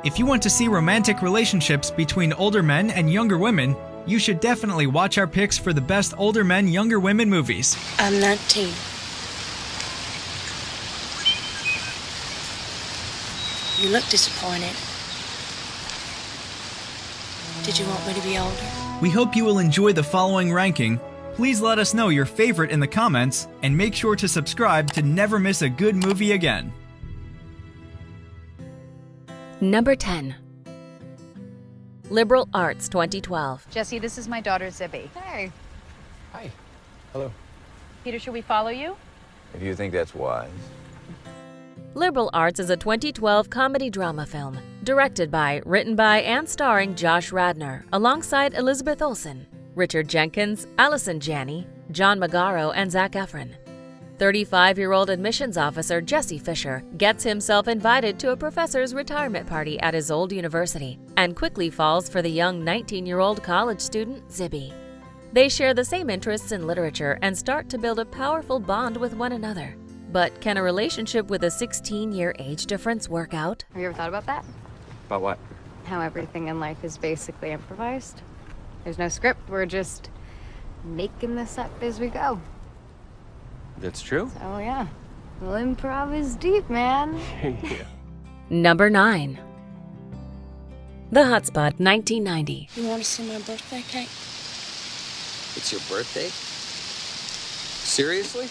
If you want to see romantic relationships between older men and younger women, you should definitely watch our picks for the best older men, younger women movies. I'm 19. You look disappointed. Did you want me to be older? We hope you will enjoy the following ranking. Please let us know your favorite in the comments, and make sure to subscribe to never miss a good movie again. Number 10. Liberal Arts 2012. Jesse, this is my daughter, Zibby. Hey. Hi. Hello. Peter, should we follow you? If you think that's wise. Liberal Arts is a 2012 comedy-drama film, directed by, written by, and starring Josh Radnor, alongside Elizabeth Olsen, Richard Jenkins, Allison Janney, John Magaro, and Zac Efron. 35-year-old admissions officer Jesse Fisher gets himself invited to a professor's retirement party at his old university and quickly falls for the young 19-year-old college student Zibby. They share the same interests in literature and start to build a powerful bond with one another. But can a relationship with a 16-year age difference work out? Have you ever thought about that? About what? How everything in life is basically improvised. There's no script. We're just making this up as we go. That's true? Oh, yeah. Well, improv is deep, man. Yeah. Number 9. The Hotspot 1990. You want to see my birthday cake? It's your birthday? Seriously?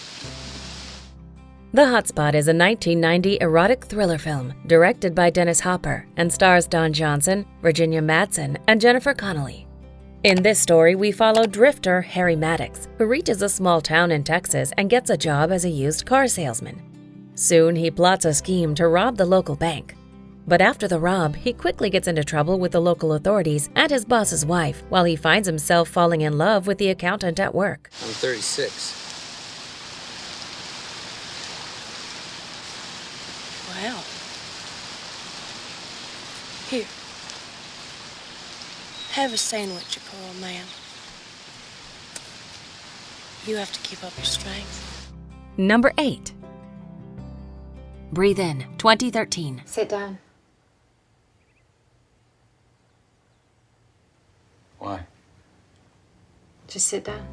The Hotspot is a 1990 erotic thriller film directed by Dennis Hopper and stars Don Johnson, Virginia Madsen, and Jennifer Connelly. In this story, we follow drifter Harry Maddox, who reaches a small town in Texas and gets a job as a used car salesman. Soon, he plots a scheme to rob the local bank. But after the rob, he quickly gets into trouble with the local authorities and his boss's wife, while he finds himself falling in love with the accountant at work. I'm 36. Well. Here. Have a sandwich, you poor old man. You have to keep up your strength. Number 8. Breathe In 2013. Sit down. Why? Just sit down.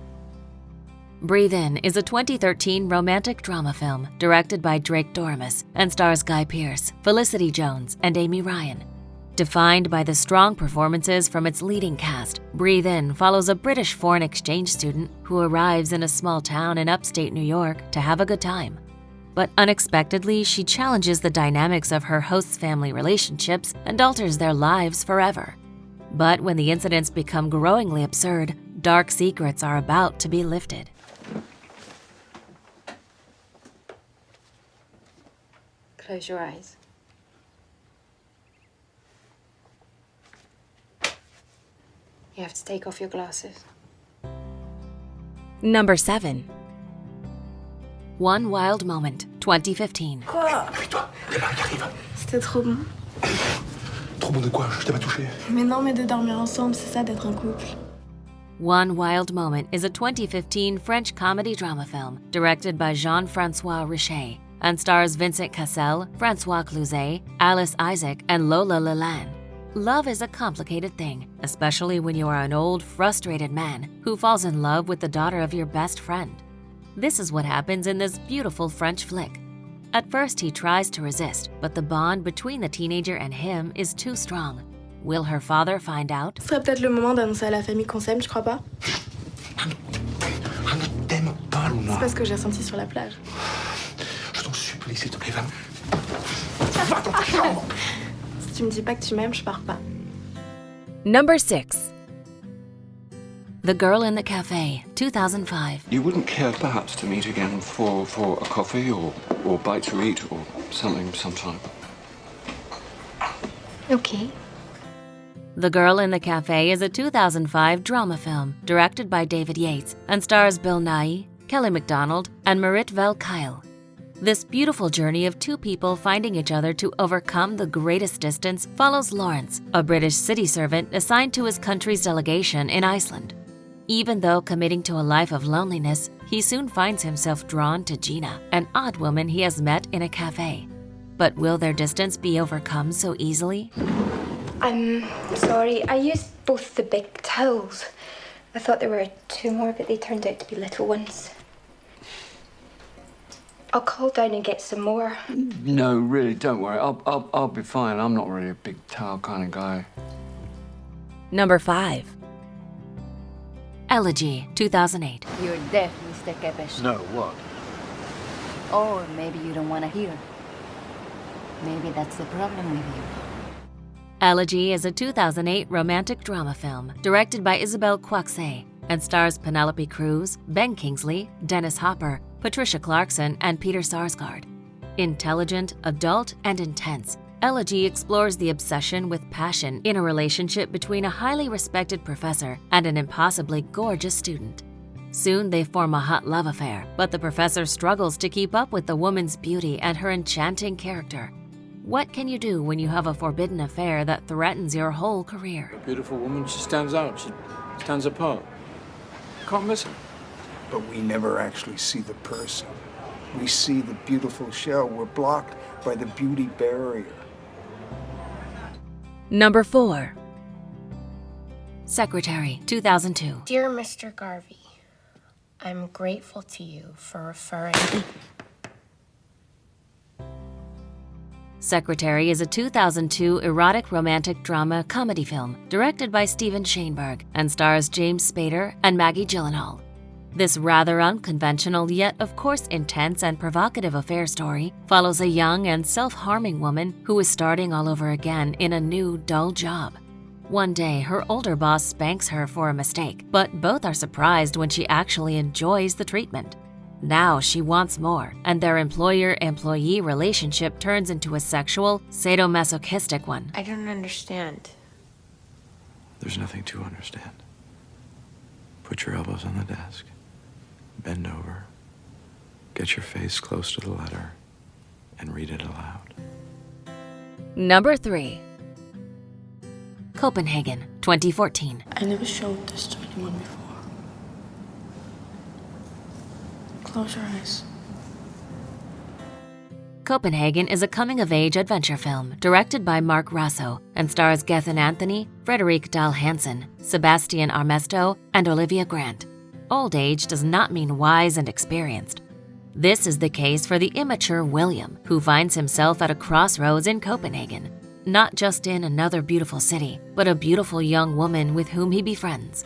Breathe In is a 2013 romantic drama film directed by Drake Doremus and stars Guy Pearce, Felicity Jones, and Amy Ryan. Defined by the strong performances from its leading cast, Breathe In follows a British foreign exchange student who arrives in a small town in upstate New York to have a good time. But unexpectedly, she challenges the dynamics of her host's family relationships and alters their lives forever. But when the incidents become growingly absurd, dark secrets are about to be lifted. Close your eyes. You have to take off your glasses. Number 7. One Wild Moment 2015. C'était trop bon. Trop bon de quoi? Je t'ai pas touché. Mais non, mais de dormir ensemble, c'est ça d'être un couple. One Wild Moment is a 2015 French comedy-drama film directed by Jean-François Richet and stars Vincent Cassel, François Cluzet, Alice Isaac, and Lola Lalande. Love is a complicated thing, especially when you are an old, frustrated man who falls in love with the daughter of your best friend. This is what happens in this beautiful French flick. At first, he tries to resist, but the bond between the teenager and him is too strong. Will her father find out? Ce serait peut-être le moment d'annoncer à la famille qu'on s'aime, tu crois pas? Je ne t'aime pas, Luna. C'est pas ce que j'ai ressenti sur la plage. Je t'en supplie, s'il te plaît, va. Va dans ta chambre. Si tu me dis pas que tu m'aimes, je pars pas. Number 6. The Girl in the Café, 2005. You wouldn't care perhaps to meet again for a coffee or bite to eat or something sometime? Okay. The Girl in the Café is a 2005 drama film directed by David Yates and stars Bill Nighy, Kelly MacDonald, and Marit Vel Kyle. This beautiful journey of two people finding each other to overcome the greatest distance follows Lawrence, a British city servant assigned to his country's delegation in Iceland. Even though committing to a life of loneliness, he soon finds himself drawn to Gina, an odd woman he has met in a cafe. But will their distance be overcome so easily? I'm sorry, I used both the big towels. I thought there were 2 more, but they turned out to be little ones. I'll call down and get some more. No, really, don't worry. I'll be fine. I'm not really a big towel kind of guy. Number 5. Elegy, 2008. You're deaf, Mr. Kepesh. No, what? Or maybe you don't want to hear. Maybe that's the problem with you. Elegy is a 2008 romantic drama film directed by Isabelle Coixet and stars Penelope Cruz, Ben Kingsley, Dennis Hopper, Patricia Clarkson, and Peter Sarsgaard. Intelligent, adult, and intense, Elegy explores the obsession with passion in a relationship between a highly respected professor and an impossibly gorgeous student. Soon they form a hot love affair, but the professor struggles to keep up with the woman's beauty and her enchanting character. What can you do when you have a forbidden affair that threatens your whole career? A beautiful woman, she stands out, she stands apart. Can't miss her. But we never actually see the person. We see the beautiful shell. We're blocked by the beauty barrier. Number 4. Secretary, 2002. Dear Mr. Garvey, I'm grateful to you for referring. Secretary is a 2002 erotic romantic drama comedy film directed by Steven Shainberg and stars James Spader and Maggie Gyllenhaal. This rather unconventional yet of course intense and provocative affair story follows a young and self-harming woman who is starting all over again in a new, dull job. One day, her older boss spanks her for a mistake, but both are surprised when she actually enjoys the treatment. Now she wants more, and their employer-employee relationship turns into a sexual, sadomasochistic one. I don't understand. There's nothing to understand. Put your elbows on the desk. Bend over. Get your face close to the letter and read it aloud. Number 3. Copenhagen, 2014. I never showed this to anyone before. Close your eyes. Copenhagen is a coming-of-age adventure film directed by Mark Rasso and stars Gethin Anthony, Frederic Dahl Hansen, Sebastian Armesto, and Olivia Grant. Old age does not mean wise and experienced. This is the case for the immature William, who finds himself at a crossroads in Copenhagen, not just in another beautiful city, but a beautiful young woman with whom he befriends.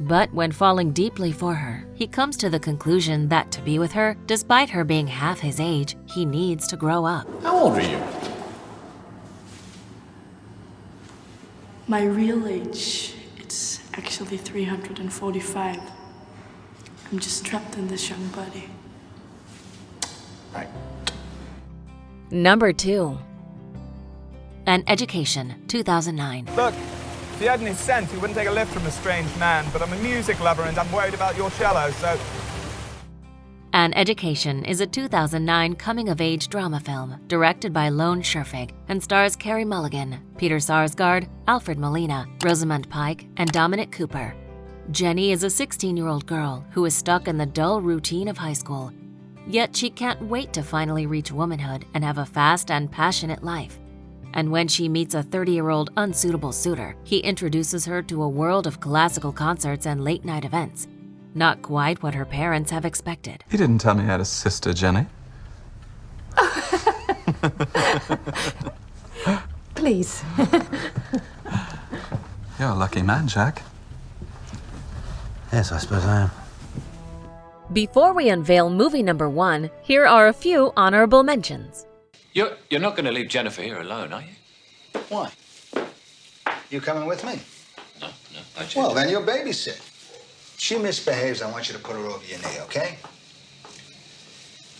But when falling deeply for her, he comes to the conclusion that to be with her, despite her being half his age, he needs to grow up. How old are you? My real age, it's actually 345. I'm just trapped in this young body. Right. Number 2. An Education, 2009. Look, if you had any sense, you wouldn't take a lift from a strange man, but I'm a music lover and I'm worried about your cello, so... An Education is a 2009 coming-of-age drama film directed by Lone Scherfig and stars Carey Mulligan, Peter Sarsgaard, Alfred Molina, Rosamund Pike, and Dominic Cooper. Jenny is a 16-year-old girl who is stuck in the dull routine of high school. Yet she can't wait to finally reach womanhood and have a fast and passionate life. And when she meets a 30-year-old unsuitable suitor, he introduces her to a world of classical concerts and late-night events. Not quite what her parents have expected. He didn't tell me I had a sister, Jenny. Please. You're a lucky man, Jack. Yes, I suppose I am. Before we unveil movie number 1, here are a few honorable mentions. You're not going to leave Jennifer here alone, are you? Why? You coming with me? No, I Well, then you'll babysit. She misbehaves, I want you to put her over your knee, okay?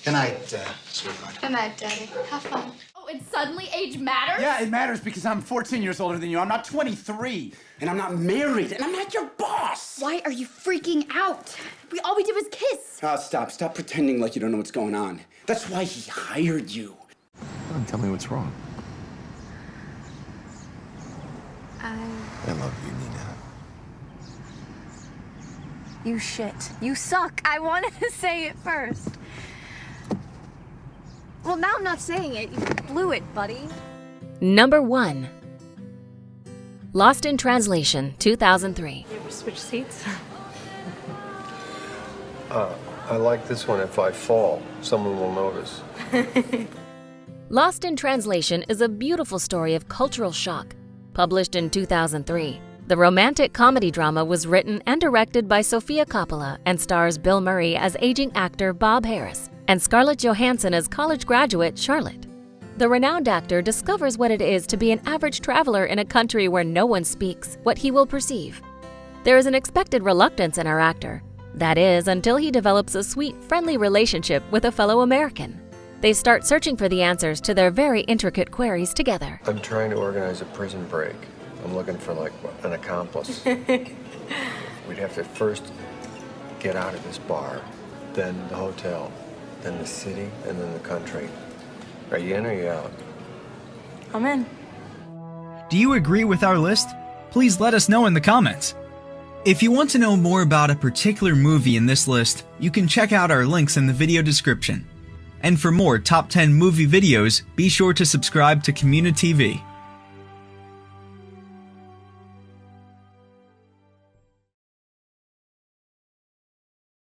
Good night, sweetheart. Good night, Daddy. Have fun. Oh, and suddenly age matters? Yeah, it matters because I'm 14 years older than you. I'm not 23. And I'm not married. And I'm not your boss. Why are you freaking out? All we did was kiss. Oh, stop. Stop pretending like you don't know what's going on. That's why he hired you. Tell me what's wrong. I love you, Nina. You shit. You suck. I wanted to say it first. Well, now I'm not saying it. You blew it, buddy. Number 1. Lost in Translation, 2003. You ever switch seats? I like this one. If I fall, someone will notice. Lost in Translation is a beautiful story of cultural shock. Published in 2003, the romantic comedy drama was written and directed by Sofia Coppola and stars Bill Murray as aging actor Bob Harris and Scarlett Johansson as college graduate Charlotte. The renowned actor discovers what it is to be an average traveler in a country where no one speaks what he will perceive. There is an expected reluctance in our actor. That is, until he develops a sweet, friendly relationship with a fellow American. They start searching for the answers to their very intricate queries together. I'm trying to organize a prison break. I'm looking for, like, an accomplice. We'd have to first get out of this bar, then the hotel, then the city, and then the country. Are you in or are you out? I'm in. Do you agree with our list? Please let us know in the comments. If you want to know more about a particular movie in this list, you can check out our links in the video description. And for more top 10 movie videos, be sure to subscribe to communiTV.